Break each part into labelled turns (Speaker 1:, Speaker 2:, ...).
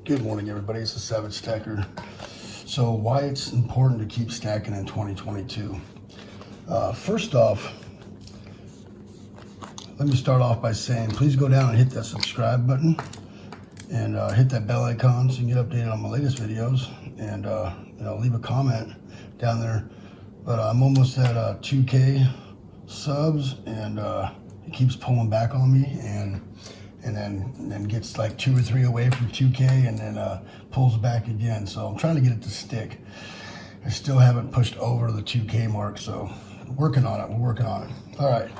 Speaker 1: Good morning, everybody. It's the Savage Stacker. So why it's important to keep stacking in 2022. First off, let me start off by saying, please go down and hit that subscribe button and hit that bell icon so you can get updated on my latest videos, and leave a comment down there. But I'm almost at 2K subs, and it keeps pulling back on me, and then gets like 2 or 3 away from 2K, and then pulls back again. So I'm trying to get it to stick. I still haven't pushed over the 2K mark, so working on it. We're working on it. All right.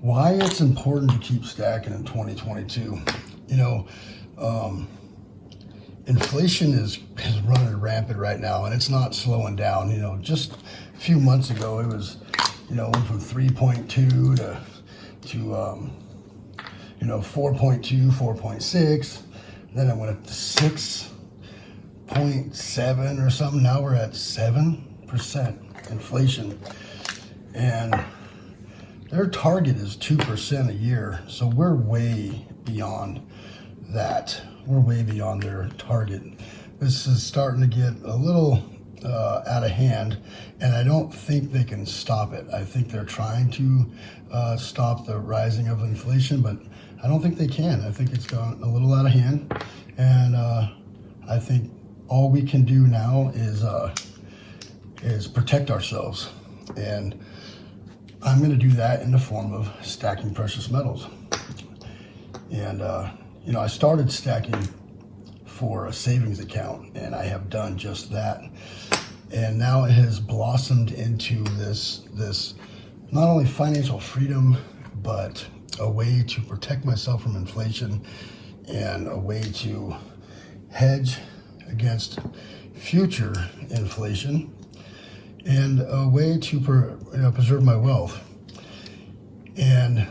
Speaker 1: Why it's important to keep stacking in 2022. Inflation is running rampant right now, and it's not slowing down. Just a few months ago, it was, went from 3.2 to 4.2, 4.6. Then it went up to 6.7 or something. Now we're at 7% inflation, and their target is 2% a year. So we're way beyond that. We're way beyond their target. This is starting to get a little out of hand, and I don't think they can stop it. I think they're trying to stop the rising of inflation, but I don't think they can. I think it's gone a little out of hand, and I think all we can do now is protect ourselves, and I'm going to do that in the form of stacking precious metals. And I started stacking for a savings account, and I have done just that. And now it has blossomed into this not only financial freedom, but a way to protect myself from inflation, and a way to hedge against future inflation, and a way to preserve my wealth. And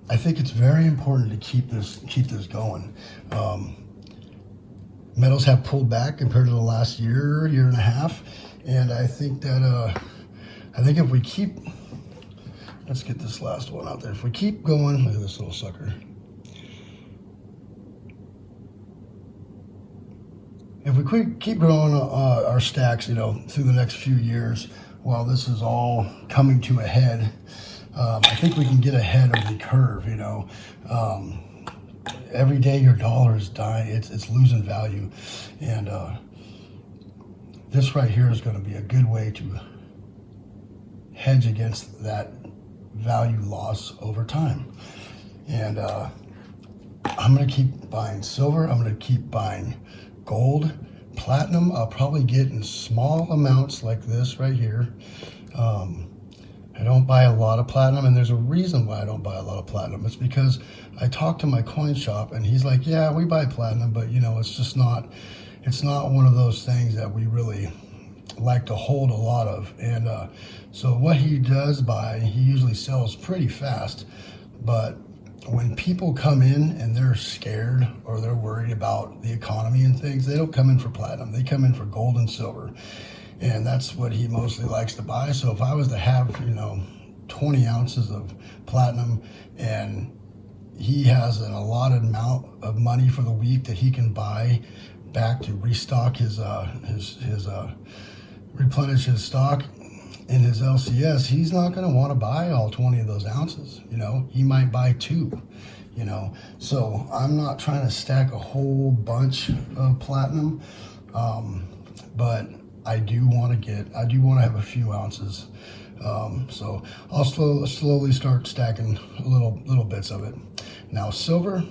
Speaker 1: I think it's very important to keep this going. Metals have pulled back compared to the last year and a half, and I think that if we keep, let's get this last one out there. If we keep going, look at this little sucker. If we keep growing our stacks, through the next few years, while this is all coming to a head, I think we can get ahead of the curve. Every day your dollar is dying, it's losing value, and this right here is going to be a good way to hedge against that value loss over time. And I'm going to keep buying silver. I'm going to keep buying gold, platinum. I'll probably get in small amounts like this right here. I don't buy a lot of platinum, and there's a reason why I don't buy a lot of platinum. It's because I talked to my coin shop, and he's like, yeah, we buy platinum, but it's not one of those things that we really like to hold a lot of. And so what he does buy, he usually sells pretty fast. But when people come in and they're scared or they're worried about the economy and things, they don't come in for platinum. They come in for gold and silver. And that's what he mostly likes to buy. So if I was to have, 20 ounces of platinum, and he has an allotted amount of money for the week that he can buy back to restock his replenish his stock in his LCS, he's not going to want to buy all 20 of those ounces. He might buy 2. So I'm not trying to stack a whole bunch of platinum, but I do want to have a few ounces. So I'll slowly start stacking little bits of it. Now silver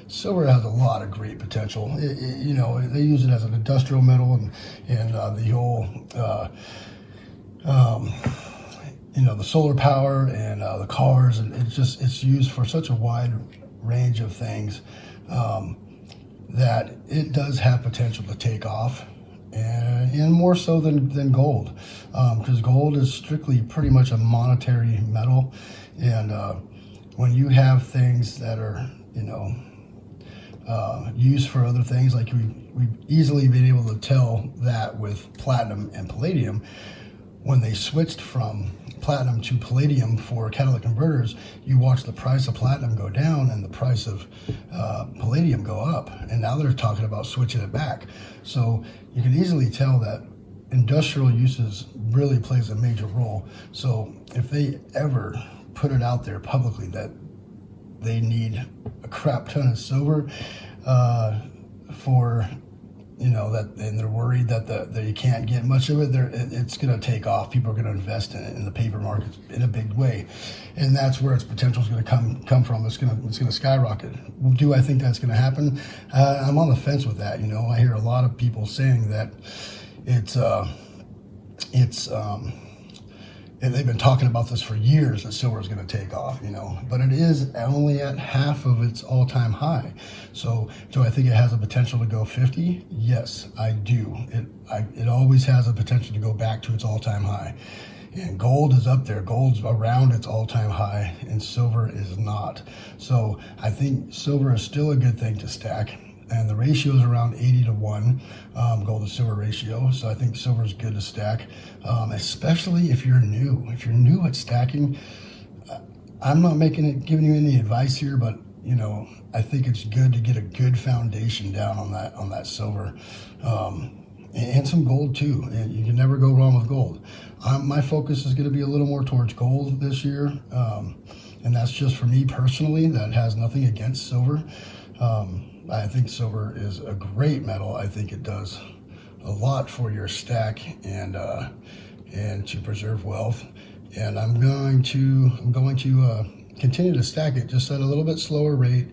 Speaker 1: has a lot of great potential. They use it as an industrial metal, and the whole the solar power and the cars, and it's used for such a wide range of things that it does have potential to take off. And more so than gold, because gold is strictly pretty much a monetary metal, and when you have things that are used for other things, like we've easily been able to tell that with platinum and palladium, when they switched from platinum to palladium for catalytic converters, you watch the price of platinum go down and the price of palladium go up. And now they're talking about switching it back. So you can easily tell that industrial uses really plays a major role. So if they ever put it out there publicly that they need a crap ton of silver for, that, and they're worried that you can't get much of it, it's going to take off. People are going to invest in it in the paper markets in a big way, and that's where its potential is going to come from. It's going to skyrocket. Do I think that's going to happen? I'm on the fence with that. I hear a lot of people saying that and they've been talking about this for years, that silver is going to take off, but it is only at half of its all-time high. So do I think it has a potential to go 50? Yes, I do. It always has a potential to go back to its all-time high. And gold is up there. Gold's around its all-time high, and silver is not. So I think silver is still a good thing to stack. And the ratio is around 80-1, gold to silver ratio. So I think silver is good to stack, especially if you're new. If you're new at stacking, I'm not giving you any advice here, but I think it's good to get a good foundation down on that silver, and some gold too. And you can never go wrong with gold. My focus is going to be a little more towards gold this year, and that's just for me personally. That has nothing against silver. I think silver is a great metal. I think it does a lot for your stack and to preserve wealth. And I'm going to continue to stack it just at a little bit slower rate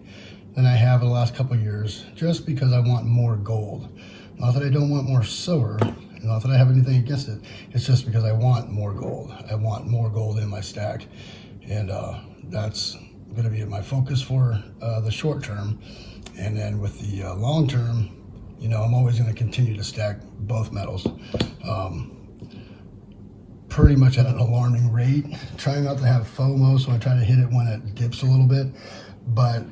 Speaker 1: than I have in the last couple of years, just because I want more gold. Not that I don't want more silver, not that I have anything against it. It's just because I want more gold. I want more gold in my stack, and that's going to be my focus for the short term. And then with the long term, I'm always going to continue to stack both metals, pretty much at an alarming rate. Trying not to have FOMO, so I try to hit it when it dips a little bit. But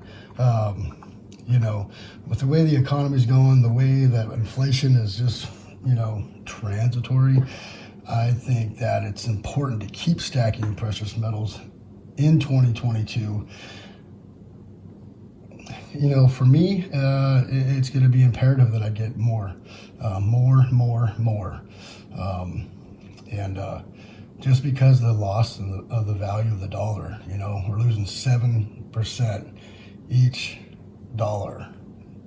Speaker 1: with the way the economy's going, the way that inflation is just transitory, I think that it's important to keep stacking precious metals in 2022. For me, it's going to be imperative that I get more. And just because the loss of the value of the dollar, we're losing 7% each dollar,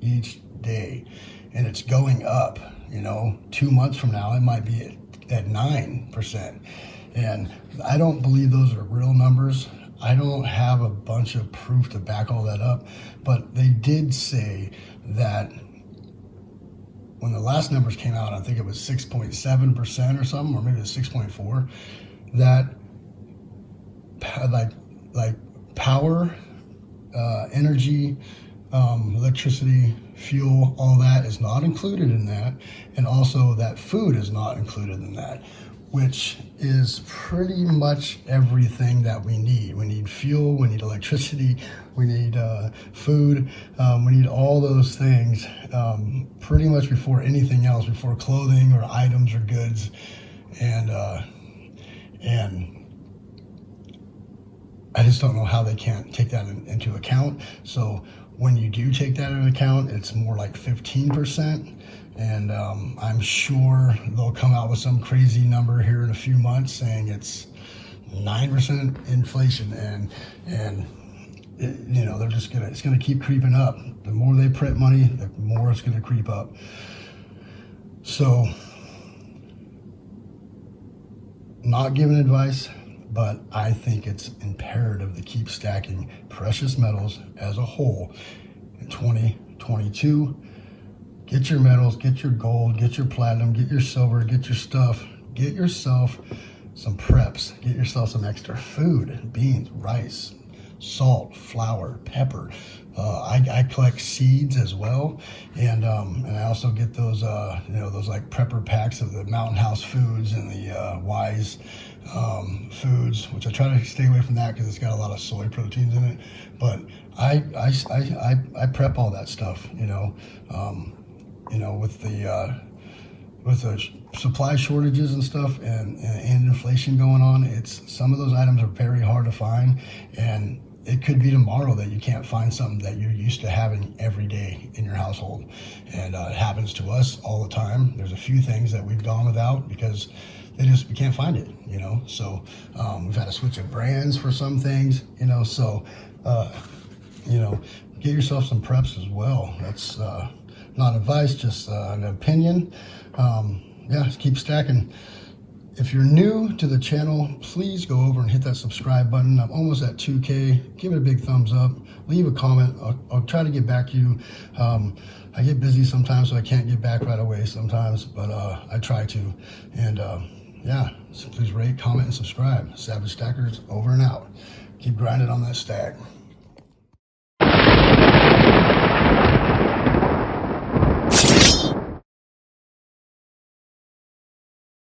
Speaker 1: each day, and it's going up. 2 months from now, it might be at 9%. And I don't believe those are real numbers. I don't have a bunch of proof to back all that up, but they did say that when the last numbers came out, I think it was 6.7% or something, or maybe it was 6.4, that like power, energy, electricity, fuel, all that is not included in that, and also that food is not included in that, which is pretty much everything that we need. We need fuel, we need electricity, we need food, we need all those things pretty much before anything else, before clothing or items or goods. And I just don't know how they can't take that into account. So when you do take that into account, it's more like 15%. And I'm sure they'll come out with some crazy number here in a few months saying it's 9% inflation, and they're just it's gonna keep creeping up. The more they print money, the more it's gonna creep up. So, not giving advice, but I think it's imperative to keep stacking precious metals as a whole in 2022. Get your metals, get your gold, get your platinum, get your silver, get your stuff. Get yourself some preps. Get yourself some extra food, beans, rice, salt, flour, pepper. I collect seeds as well, and I also get those those like prepper packs of the Mountain House Foods and the Wise foods, which I try to stay away from that because it's got a lot of soy proteins in it. But I prep all that stuff, with with the supply shortages and stuff and inflation going on, it's some of those items are very hard to find, and it could be tomorrow that you can't find something that you're used to having every day in your household. And it happens to us all the time. There's a few things that we've gone without because we can't find it, you know. So we've had to switch up brands for some things, you know. So you know, get yourself some preps as well. That's not advice, just an opinion. Yeah, just keep stacking. If you're new to the channel, please go over and hit that subscribe button. I'm almost at 2K. Give it a big thumbs up. Leave a comment. I'll try to get back to you. I get busy sometimes, so I can't get back right away sometimes, but I try to. And yeah, so please rate, comment, and subscribe. Savage Stackers over and out. Keep grinding on that stack.